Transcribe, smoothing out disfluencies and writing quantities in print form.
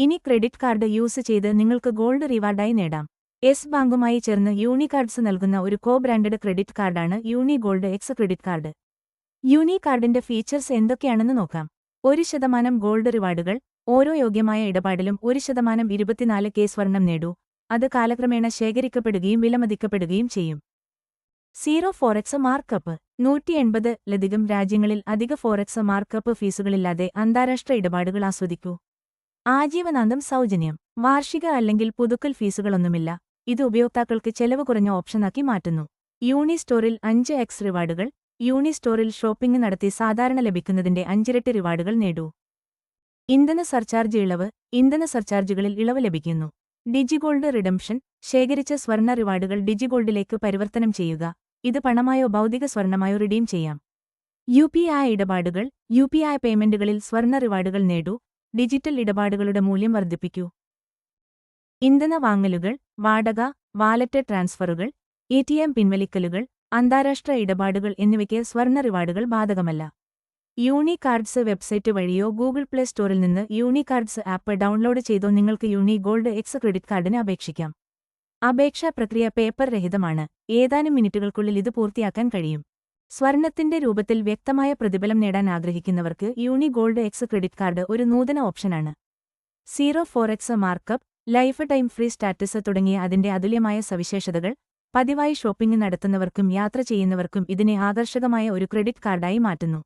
ഇനി credit card use ചെയ്ത് നിങ്ങൾക്ക് ഗോൾഡ് റിവാർഡായി നേടാം. യെസ് ബാങ്കുമായി ചേർന്ന് യൂണികാർഡ്സ് നൽകുന്ന ഒരു കോ ബ്രാൻഡഡ് ക്രെഡിറ്റ് കാർഡാണ് യൂണി ഗോൾഡ് എക്സ് ക്രെഡിറ്റ് കാർഡ്. യൂണി കാർഡിന്റെ ഫീച്ചേഴ്സ് എന്തൊക്കെയാണെന്ന് നോക്കാം. 1% ഗോൾഡ് റിവാർഡുകൾ. ഓരോ യോഗ്യമായ ഇടപാടിലും 1% 24K സ്വർണം നേടൂ. അത് കാലക്രമേണ ശേഖരിക്കപ്പെടുകയും വിലമതിക്കപ്പെടുകയും ചെയ്യും. 0 ഫോറക്സ് മാർക്കപ്പ്. 180-ലധികം രാജ്യങ്ങളിൽ അധിക ഫോറക്സ് മാർക്കപ്പ് ഫീസുകളില്ലാതെ അന്താരാഷ്ട്ര ഇടപാടുകൾ ആസ്വദിക്കൂ. ആജീവനാന്തം സൗജന്യം. വാർഷിക അല്ലെങ്കിൽ പുതുക്കൽ ഫീസുകളൊന്നുമില്ല. ഇത് ഉപയോക്താക്കൾക്ക് ചെലവ് കുറഞ്ഞ ഓപ്ഷനാക്കി മാറ്റുന്നു. യൂണി സ്റ്റോറിൽ 5x റിവാർഡുകൾ. യൂണി സ്റ്റോറിൽ ഷോപ്പിംഗ് നടത്തി സാധാരണ ലഭിക്കുന്നതിന്റെ 5 ഇരട്ടി റിവാർഡുകൾ നേടൂ. ഇന്ധന സർചാർജ് ഇളവ്. ഇന്ധന സർചാർജുകളിൽ ഇളവ് ലഭിക്കുന്നു. ഡിജിഗോൾഡ് റിഡംപ്ഷൻ. ശേഖരിച്ച സ്വർണ്ണ റിവാർഡുകൾ ഡിജിഗോൾഡിലേക്ക് പരിവർത്തനം ചെയ്യുക. ഇത് പണമായോ ഭൗതിക സ്വർണ്ണമായോ റിഡീം ചെയ്യാം. UPI ഇടപാടുകൾ. UPI പേയ്മെന്റുകളിൽ സ്വർണ്ണ റിവാർഡുകൾ നേടൂ. ഡിജിറ്റൽ ഇടപാടുകളുടെ മൂല്യം വർദ്ധിപ്പിക്കൂ. ഇന്ധന വാങ്ങലുകൾ, വാടക, വാലറ്റ് ട്രാൻസ്ഫറുകൾ, ATM പിൻവലിക്കലുകൾ, അന്താരാഷ്ട്ര ഇടപാടുകൾ എന്നിവയ്ക്ക് സ്വർണ്ണ റിവാർഡുകൾ ബാധകമല്ല. യൂണി കാർഡ്സ് വെബ്സൈറ്റ് വഴിയോ ഗൂഗിൾ പ്ലേ സ്റ്റോറിൽ നിന്ന് യൂണി കാർഡ്സ് ആപ്പ് ഡൗൺലോഡ് ചെയ്തോ നിങ്ങൾക്ക് യൂണി ഗോൾഡ് എക്സ് ക്രെഡിറ്റ് കാർഡിന് അപേക്ഷിക്കാം. അപേക്ഷാ പ്രക്രിയ പേപ്പർ രഹിതമാണ്. ഏതാനും മിനിറ്റുകൾക്കുള്ളിൽ ഇത് പൂർത്തിയാക്കാൻ കഴിയും. സ്വർണത്തിന്റെ രൂപത്തിൽ വ്യക്തമായ പ്രതിഫലം നേടാൻ ആഗ്രഹിക്കുന്നവർക്ക് യൂണി ഗോൾഡ് എക്സ് ക്രെഡിറ്റ് കാർഡ് ഒരു നൂതന ഓപ്ഷനാണ്. 0 forex markup, life time free status തുടങ്ങിയ അതിന്റെ അതുല്യമായ സവിശേഷതകൾ പതിവായി ഷോപ്പിംഗ് നടത്തുന്നവർക്കും യാത്ര ചെയ്യുന്നവർക്കും ഇതിനെ ആകർഷകമായ ഒരു ക്രെഡിറ്റ് കാർഡായി മാറ്റുന്നു.